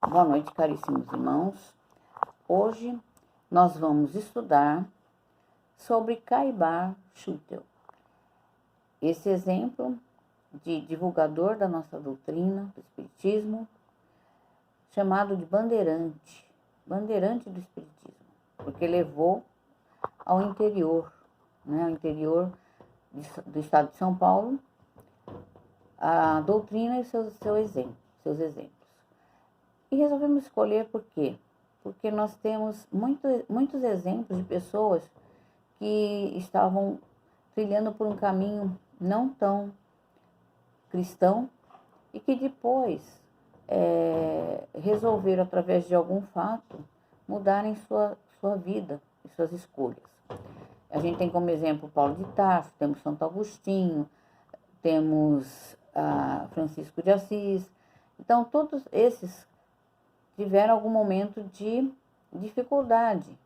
Boa noite, caríssimos irmãos. Hoje nós vamos estudar sobre Caibar Schutel. Esse exemplo de divulgador da nossa doutrina, do Espiritismo, chamado de bandeirante do Espiritismo, porque levou ao interior, ao interior do estado de São Paulo, a doutrina e seus exemplos. E resolvemos escolher por quê? Porque nós temos muitos exemplos de pessoas que estavam trilhando por um caminho não tão cristão e que depois resolveram, através de algum fato, mudarem sua vida e suas escolhas. A gente tem como exemplo Paulo de Tarso, temos Santo Agostinho, temos Francisco de Assis. Então, todos esses tiveram algum momento de dificuldade,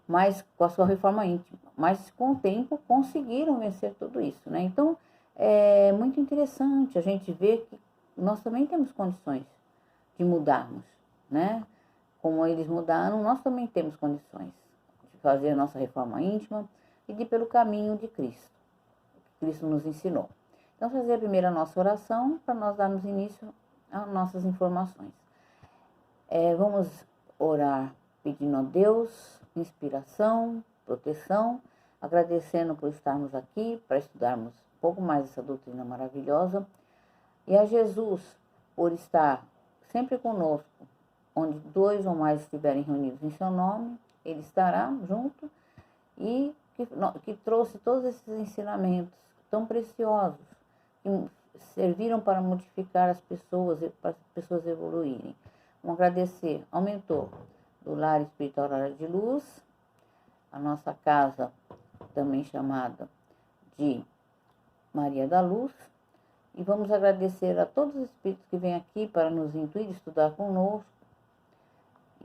mas com a sua reforma íntima. Mas com o tempo conseguiram vencer tudo isso, Então, é muito interessante a gente ver que nós também temos condições de mudarmos, Como eles mudaram, nós também temos condições de fazer a nossa reforma íntima e de ir pelo caminho de Cristo, que Cristo nos ensinou. Então, fazer primeiro a nossa oração para nós darmos início às nossas informações. Vamos orar pedindo a Deus inspiração, proteção, agradecendo por estarmos aqui, para estudarmos um pouco mais essa doutrina maravilhosa, e a Jesus por estar sempre conosco, onde 2 ou mais estiverem reunidos em seu nome, Ele estará junto, e que trouxe todos esses ensinamentos tão preciosos, que serviram para modificar as pessoas, para as pessoas evoluírem. Vamos agradecer ao mentor do Lar Espírita Aurora de Luz, a nossa casa também chamada de Maria da Luz, e vamos agradecer a todos os espíritos que vêm aqui para nos intuir, estudar conosco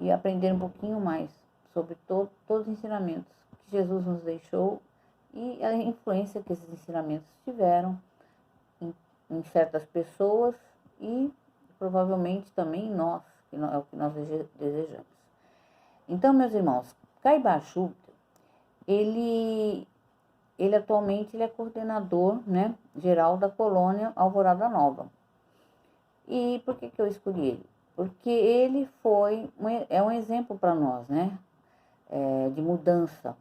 e aprender um pouquinho mais sobre todos os ensinamentos que Jesus nos deixou e a influência que esses ensinamentos tiveram em certas pessoas e provavelmente também em nós, que é o que nós desejamos. Então, meus irmãos, Caibar Schutel, ele atualmente é coordenador, geral da colônia Alvorada Nova. E por que eu escolhi ele? Porque ele é um exemplo para nós, de mudança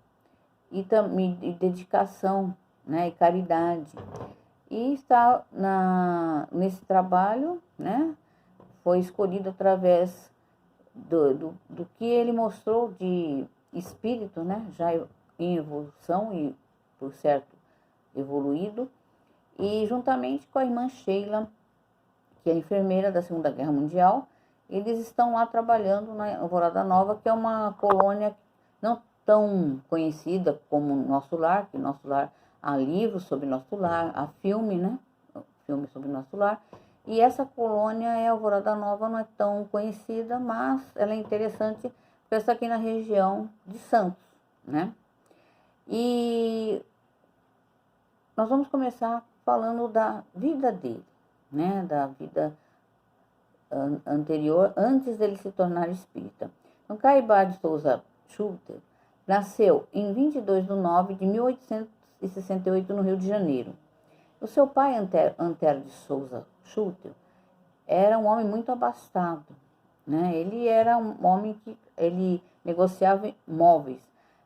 e também de dedicação, e caridade. E está nesse trabalho, foi escolhido através do que ele mostrou de espírito, já em evolução e, por certo, evoluído, e juntamente com a irmã Sheila, que é enfermeira da Segunda Guerra Mundial, eles estão lá trabalhando na Alvorada Nova, que é uma colônia não tão conhecida como Nosso Lar, que Nosso Lar há livros sobre Nosso Lar, há filme, filme sobre Nosso Lar. E essa colônia, Alvorada Nova, não é tão conhecida, mas ela é interessante porque está aqui na região de Santos, E nós vamos começar falando da vida dele, da vida anterior, antes dele se tornar espírita. Então, Caibar de Souza Schutel nasceu em 22 de nove de 1868 no Rio de Janeiro. O seu pai, Antero de Souza Schutel, era um homem muito abastado, Ele era um homem que ele negociava móveis,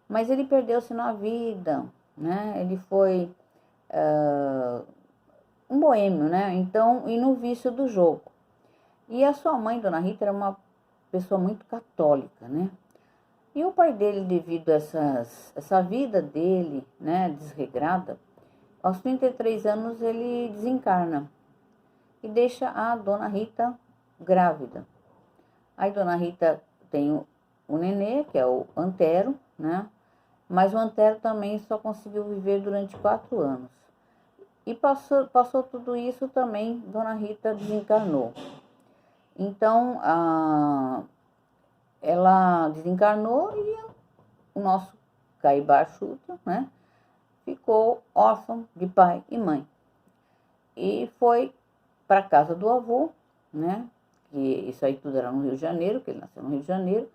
mas ele perdeu-se na vida, Ele foi um boêmio, Então, e no vício do jogo. E a sua mãe, Dona Rita, era uma pessoa muito católica, E o pai dele, devido a essa vida dele, desregrada, aos 33 anos ele desencarna e deixa a Dona Rita grávida. Aí Dona Rita tem o nenê, que é o Antero, Mas o Antero também só conseguiu viver durante 4 anos. E passou tudo isso também, Dona Rita desencarnou. Então, ela desencarnou e o nosso Caibar Schutel, ficou órfão de pai e mãe. E foi para a casa do avô, que isso aí tudo era no Rio de Janeiro, que ele nasceu no Rio de Janeiro.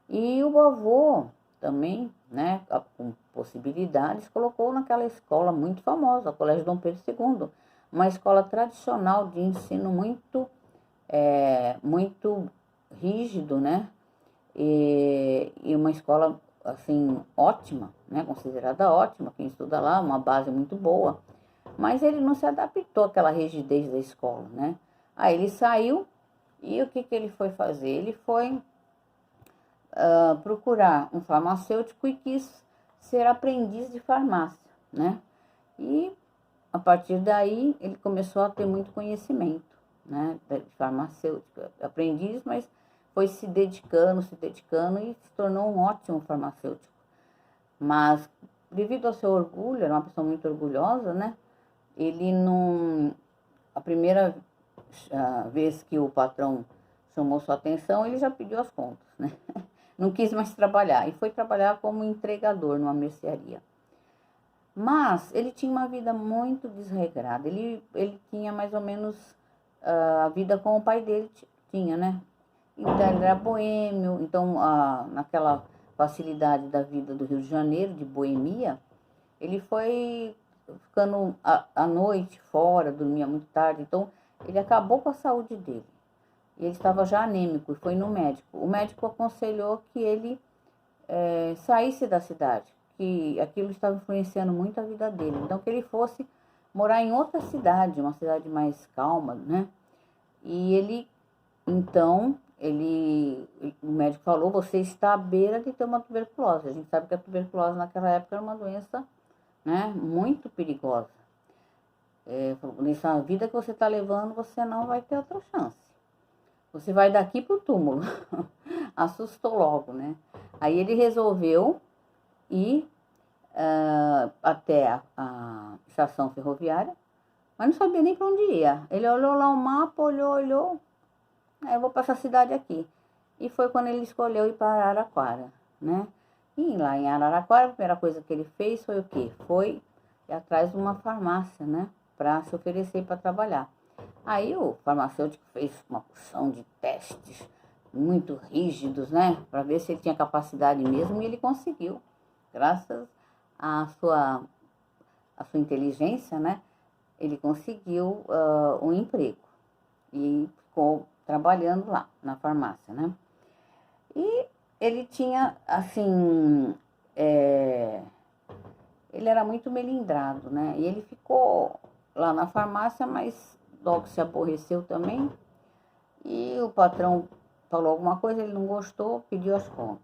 E o avô também, né, com possibilidades, colocou naquela escola muito famosa, o Colégio Dom Pedro II, uma escola tradicional de ensino muito rígido, né, e uma escola, assim, ótima, né, considerada ótima, quem estuda lá, uma base muito boa, mas ele não se adaptou àquela rigidez da escola, né. Aí ele saiu e o que ele foi fazer? Ele foi procurar um farmacêutico e quis ser aprendiz de farmácia, né? E a partir daí ele começou a ter muito conhecimento, né? De farmacêutica, aprendiz, mas foi se dedicando e se tornou um ótimo farmacêutico. Mas devido ao seu orgulho, era uma pessoa muito orgulhosa, né? Ele não, a primeira vez que o patrão chamou sua atenção, ele já pediu as contas, né? Não quis mais trabalhar e foi trabalhar como entregador numa mercearia. Mas ele tinha uma vida muito desregrada. Ele tinha mais ou menos a vida como o pai dele tinha, né? Então ele era boêmio, então naquela facilidade da vida do Rio de Janeiro, de boemia, ele foi ficando à noite fora, dormia muito tarde, então ele acabou com a saúde dele. E ele estava já anêmico e foi no médico. O médico aconselhou que ele saísse da cidade, que aquilo estava influenciando muito a vida dele. Então, que ele fosse morar em outra cidade, uma cidade mais calma, né? E então, o médico falou, você está à beira de ter uma tuberculose. A gente sabe que a tuberculose naquela época era uma doença, né, muito perigosa. Nessa vida que você está levando, você não vai ter outra chance. Você vai daqui pro túmulo. Assustou logo, né? Aí ele resolveu ir até a estação ferroviária, mas não sabia nem para onde ia. Ele olhou lá o mapa, olhou. Eu vou para essa cidade aqui. E foi quando ele escolheu ir para Araraquara, né? E lá em Araraquara, a primeira coisa que ele fez foi o quê? Foi ir atrás de uma farmácia, né? Para se oferecer para trabalhar. Aí o farmacêutico fez uma porção de testes muito rígidos, né? Para ver se ele tinha capacidade mesmo, e ele conseguiu. Graças à sua inteligência, né? Ele conseguiu um emprego e ficou trabalhando lá na farmácia, né? E ele tinha, assim, ele era muito melindrado, né? E ele ficou lá na farmácia, mas logo se aborreceu também. E o patrão falou alguma coisa, ele não gostou, pediu as contas.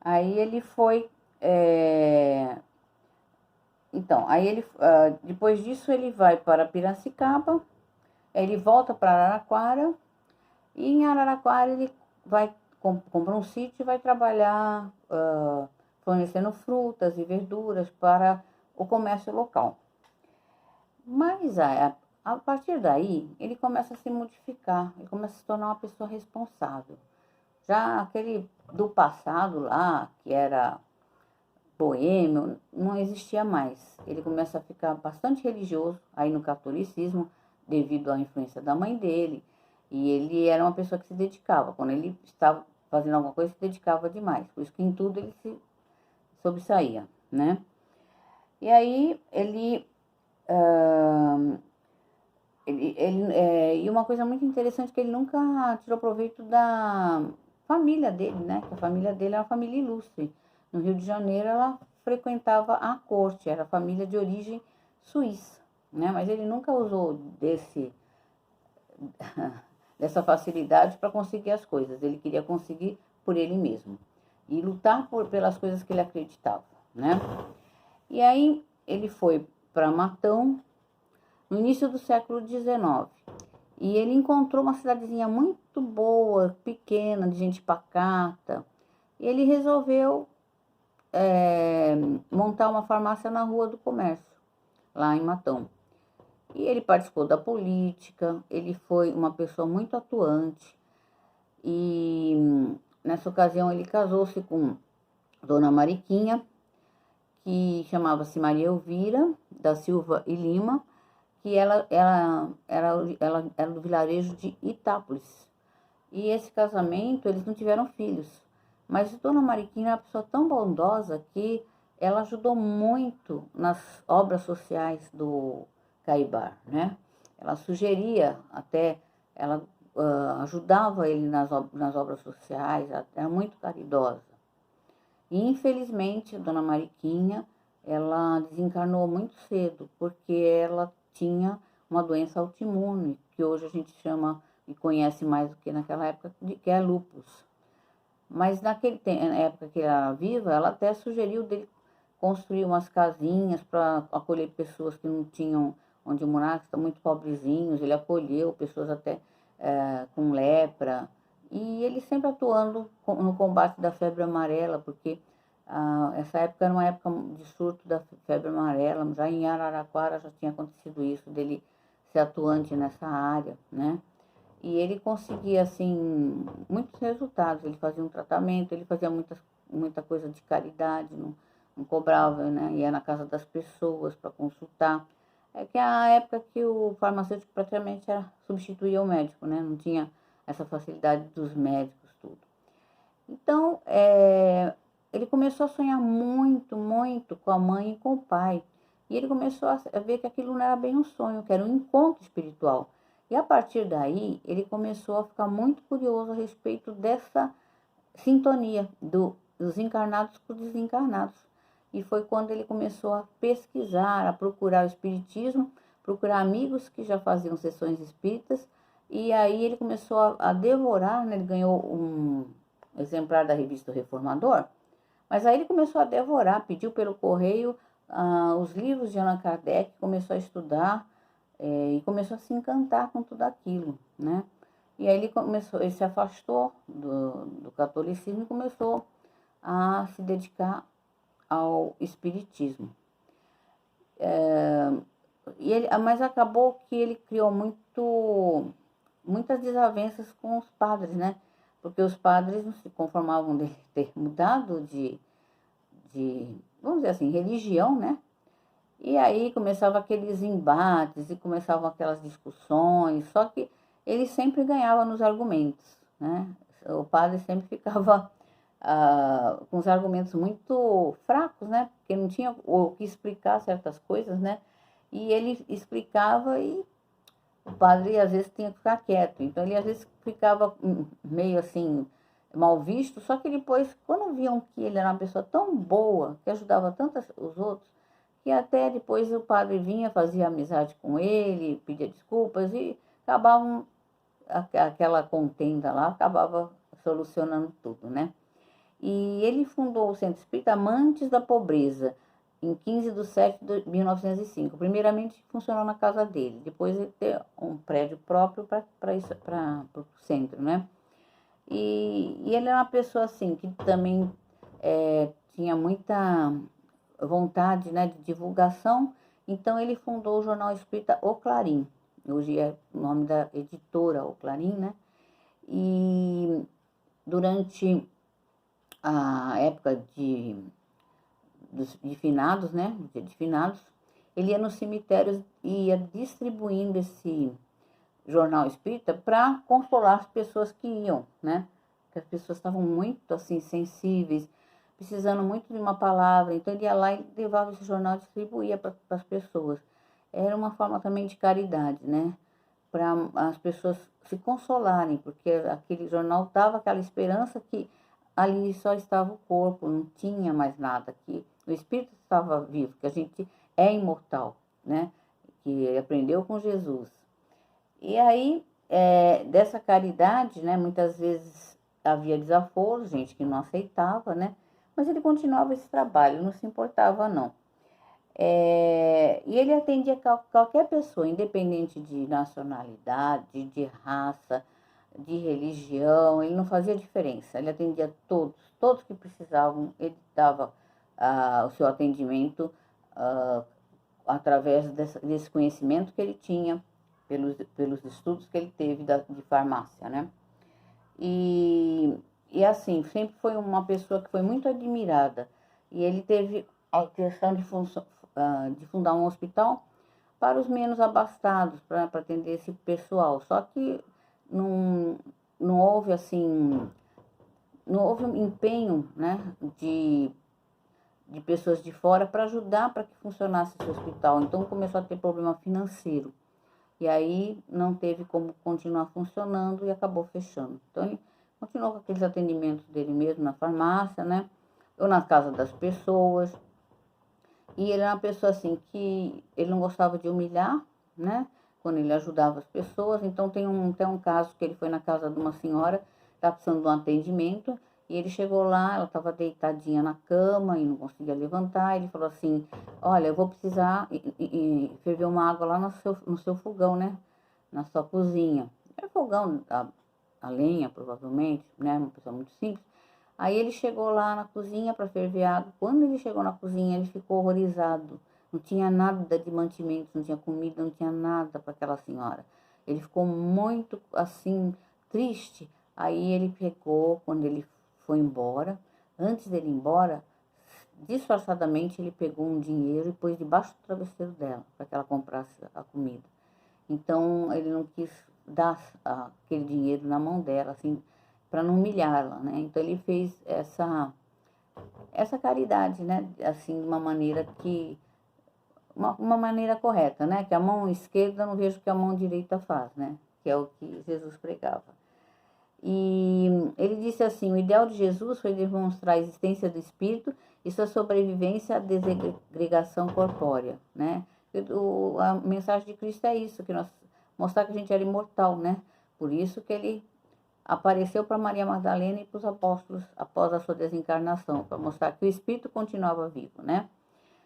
Aí ele foi... Então, aí ele, depois disso ele vai para Piracicaba, ele volta para Araraquara, e em Araraquara ele vai compra um sítio e vai trabalhar fornecendo frutas e verduras para o comércio local. Mas a partir daí, ele começa a se modificar, ele começa a se tornar uma pessoa responsável. Já aquele do passado lá, que era boêmio, não existia mais. Ele começa a ficar bastante religioso, aí no catolicismo, devido à influência da mãe dele. E ele era uma pessoa que se dedicava. Quando ele estava fazendo alguma coisa, se dedicava demais. Por isso que em tudo ele se sobressaía, né? E aí e uma coisa muito interessante, que ele nunca tirou proveito da família dele, né? Que a família dele era uma família ilustre. No Rio de Janeiro, ela frequentava a corte, era família de origem suíça, né? Mas ele nunca usou dessa facilidade para conseguir as coisas. Ele queria conseguir por ele mesmo e lutar pelas coisas que ele acreditava, né? E aí ele foi para Matão no início do século XIX. E ele encontrou uma cidadezinha muito boa, pequena, de gente pacata. E ele resolveu montar uma farmácia na Rua do Comércio, lá em Matão. E ele participou da política, ele foi uma pessoa muito atuante. E nessa ocasião ele casou-se com Dona Mariquinha, que chamava-se Maria Elvira da Silva e Lima, que ela era do vilarejo de Itápolis. E esse casamento, eles não tiveram filhos. Mas Dona Mariquinha era uma pessoa tão bondosa que ela ajudou muito nas obras sociais do Caibar, né? Ela sugeria até, ela ajudava ele nas obras sociais, era muito caridosa. E infelizmente, Dona Mariquinha, ela desencarnou muito cedo, porque ela tinha uma doença autoimune, que hoje a gente chama e conhece mais do que naquela época, que é lúpus. Mas na época que ela era viva, ela até sugeriu dele construir umas casinhas para acolher pessoas que não tinham onde morar, que estão muito pobrezinhos. Ele acolheu pessoas até com lepra. E ele sempre atuando no combate da febre amarela, porque essa época era uma época de surto da febre amarela. Já em Araraquara já tinha acontecido isso, dele ser atuante nessa área, né? E ele conseguia, assim, muitos resultados. Ele fazia um tratamento, ele fazia muita coisa de caridade, não cobrava, né? Ia na casa das pessoas para consultar. É que é a época que o farmacêutico praticamente substituía o médico, né? Não tinha essa facilidade dos médicos, tudo. Então, ele começou a sonhar muito, muito com a mãe e com o pai. E ele começou a ver que aquilo não era bem um sonho, que era um encontro espiritual. E a partir daí, ele começou a ficar muito curioso a respeito dessa sintonia dos encarnados com os desencarnados. E foi quando ele começou a pesquisar, a procurar o espiritismo, procurar amigos que já faziam sessões espíritas. E aí ele começou a devorar, né? Ele ganhou um exemplar da revista Reformador. Mas aí ele começou a devorar, pediu pelo correio os livros de Allan Kardec, começou a estudar e começou a se encantar com tudo aquilo, né? E aí ele se afastou do catolicismo e começou a se dedicar ao espiritismo. Mas acabou que ele criou muitas desavenças com os padres, né? Porque os padres não se conformavam de ter mudado de vamos dizer assim, religião, né? E aí começavam aqueles embates e começavam aquelas discussões, só que ele sempre ganhava nos argumentos, né? O padre sempre ficava com os argumentos muito fracos, né? Porque não tinha o que explicar certas coisas, né? E ele explicava e o padre às vezes tinha que ficar quieto. Então ele às vezes ficava meio assim, mal visto, só que depois, quando viam que ele era uma pessoa tão boa, que ajudava tanto os outros, que até depois o padre vinha, fazia amizade com ele, pedia desculpas e acabavam, aquela contenda lá, acabava solucionando tudo, né? E ele fundou o Centro Espírita Amantes da Pobreza, em 15 de setembro de 1905. Primeiramente funcionou na casa dele, depois ele teve um prédio próprio para o centro, né? E ele era uma pessoa assim, que também tinha muita vontade, né, de divulgação, então ele fundou o jornal espírita O Clarim, hoje é o nome da editora O Clarim, né? E durante a época de finados, né, de finados, ele ia nos cemitérios e ia distribuindo esse jornal espírita para consolar as pessoas que iam, né? Porque as pessoas estavam muito assim sensíveis, precisando muito de uma palavra, então ele ia lá e levava esse jornal e distribuía para as pessoas. Era uma forma também de caridade, né? Para as pessoas se consolarem, porque aquele jornal dava aquela esperança que ali só estava o corpo, não tinha mais nada, que o espírito estava vivo, que a gente é imortal, né? Que aprendeu com Jesus. E aí, dessa caridade, né, muitas vezes havia desaforo, gente que não aceitava, né? Mas ele continuava esse trabalho, não se importava, não. E ele atendia qualquer pessoa, independente de nacionalidade, de raça, de religião, ele não fazia diferença. Ele atendia todos que precisavam, ele dava o seu atendimento através desse conhecimento que ele tinha, pelos estudos que ele teve de farmácia, né? E assim, sempre foi uma pessoa que foi muito admirada. E ele teve a intenção de fundar um hospital para os menos abastados, para atender esse pessoal. Só que não houve assim, não houve um empenho, né, de pessoas de fora para ajudar para que funcionasse esse hospital. Então começou a ter problema financeiro. E aí não teve como continuar funcionando e acabou fechando. Então ele continuou com aqueles atendimentos dele mesmo na farmácia, né? Ou na casa das pessoas. E ele era uma pessoa assim que ele não gostava de humilhar, né? Quando ele ajudava as pessoas. Então tem um caso que ele foi na casa de uma senhora, estava precisando de um atendimento. E ele chegou lá, ela estava deitadinha na cama e não conseguia levantar. Ele falou assim, olha, eu vou precisar ferver uma água lá no seu fogão, né? Na sua cozinha. É fogão a lenha, provavelmente, né? Uma pessoa muito simples. Aí ele chegou lá na cozinha para ferver água. Quando ele chegou na cozinha, ele ficou horrorizado. Não tinha nada de mantimentos, não tinha comida, não tinha nada para aquela senhora. Ele ficou muito, assim, triste. Aí ele pegou, quando ele foi embora, antes dele ir embora, disfarçadamente ele pegou um dinheiro e pôs debaixo do travesseiro dela, para que ela comprasse a comida. Então ele não quis dar aquele dinheiro na mão dela, assim, para não humilhá-la, né? Então ele fez essa caridade, né? Assim, de uma maneira que uma maneira correta, né? Que a mão esquerda não vejo que a mão direita faz, né? Que é o que Jesus pregava. E ele disse assim, o ideal de Jesus foi demonstrar a existência do espírito e sua sobrevivência à desagregação corpórea, né? A mensagem de Cristo é isso, que nós mostrar que a gente era imortal, né? Por isso que ele apareceu para Maria Madalena e para os apóstolos após a sua desencarnação, para mostrar que o espírito continuava vivo, né?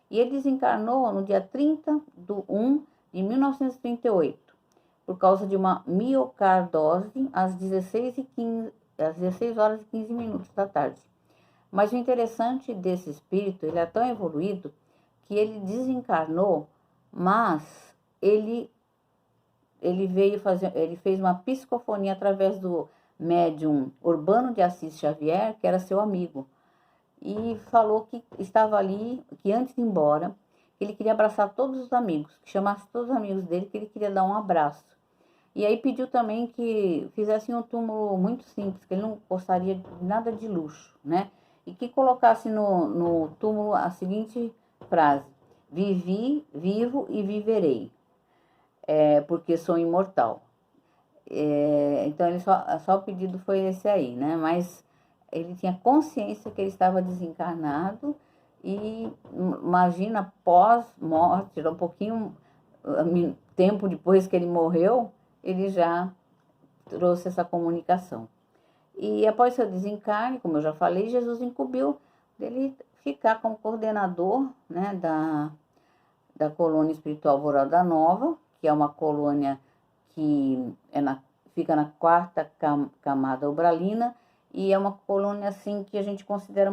E ele desencarnou no dia 30/1 de 1938, por causa de uma miocardose às 16 horas e 15 minutos da tarde. Mas o interessante desse espírito, ele é tão evoluído que ele desencarnou, mas ele fez uma psicofonia através do médium Urbano de Assis Xavier, que era seu amigo, e falou que estava ali, que antes de ir embora, ele queria abraçar todos os amigos, que chamasse todos os amigos dele, que ele queria dar um abraço. E aí pediu também que fizessem um túmulo muito simples, que ele não gostaria de nada de luxo, né? E que colocasse no túmulo a seguinte frase, vivi, vivo e viverei, porque sou imortal. Então ele só o pedido foi esse aí, né? Mas ele tinha consciência que ele estava desencarnado e imagina pós-morte, um pouquinho tempo depois que ele morreu, ele já trouxe essa comunicação. E após seu desencarne, como eu já falei, Jesus incumbiu dele ficar como coordenador, né, da colônia espiritual Alvorada Nova, que é uma colônia que fica na 4ª camada ubralina, e é uma colônia assim que a gente considera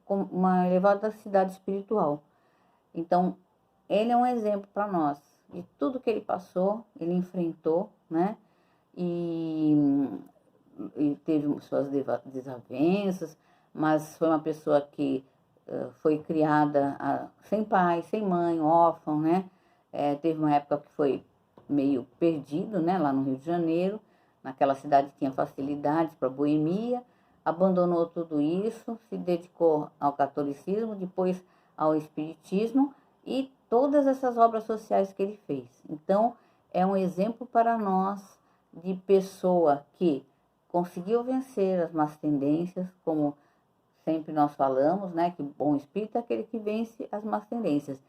uma elevada cidade espiritual. Então, ele é um exemplo para nós de tudo que ele passou, ele enfrentou, né? E teve suas desavenças, mas foi uma pessoa que foi criada sem pai, sem mãe, órfão, né? Teve uma época que foi meio perdido, né? Lá no Rio de Janeiro, naquela cidade que tinha facilidades para boemia, abandonou tudo isso, se dedicou ao catolicismo, depois ao espiritismo e todas essas obras sociais que ele fez. Então, é um exemplo para nós de pessoa que conseguiu vencer as más tendências, como sempre nós falamos, né, que o bom espírito é aquele que vence as más tendências.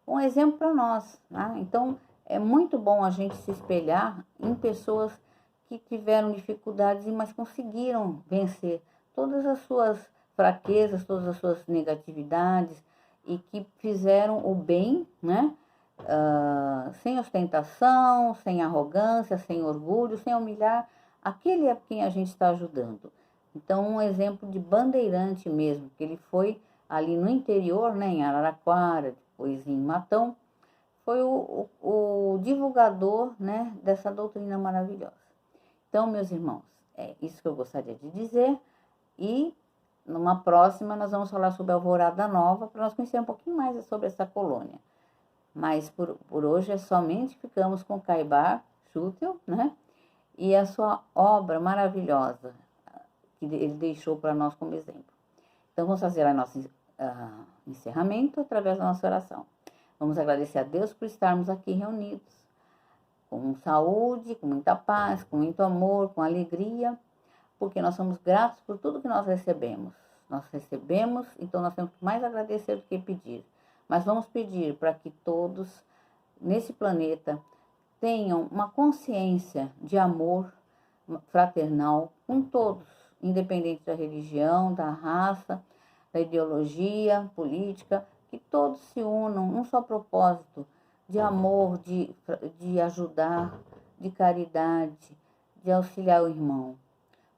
Um exemplo para nós, né? Então, é muito bom a gente se espelhar em pessoas que tiveram dificuldades, mas conseguiram vencer todas as suas fraquezas, todas as suas negatividades e que fizeram o bem, né? Sem ostentação, sem arrogância, sem orgulho, sem humilhar aquele a quem a gente está ajudando. Então, um exemplo de bandeirante mesmo, que ele foi ali no interior, né, em Araraquara, depois em Matão, foi o divulgador, né, dessa doutrina maravilhosa. Então, meus irmãos, é isso que eu gostaria de dizer. E numa próxima nós vamos falar sobre a Alvorada Nova, para nós conhecer um pouquinho mais sobre essa colônia. Mas por hoje somente ficamos com Caibar Schutel, né? E a sua obra maravilhosa, que ele deixou para nós como exemplo. Então, vamos fazer o nosso encerramento através da nossa oração. Vamos agradecer a Deus por estarmos aqui reunidos, com saúde, com muita paz, com muito amor, com alegria, porque nós somos gratos por tudo que nós recebemos. Nós recebemos, então nós temos que mais agradecer do que pedir. Mas vamos pedir para que todos nesse planeta tenham uma consciência de amor fraternal com todos, independente da religião, da raça, da ideologia política, que todos se unam num só propósito de amor, de ajudar, de caridade, de auxiliar o irmão.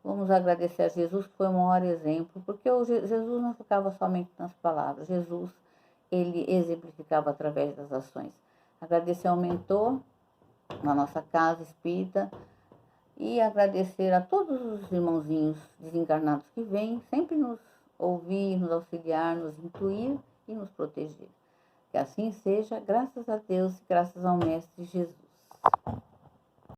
Vamos agradecer a Jesus, que foi o maior exemplo, porque Jesus não ficava somente nas palavras, Jesus, ele exemplificava através das ações. Agradecer ao mentor na nossa casa espírita e agradecer a todos os irmãozinhos desencarnados que vêm sempre nos ouvir, nos auxiliar, nos incluir e nos proteger. Que assim seja, graças a Deus e graças ao Mestre Jesus.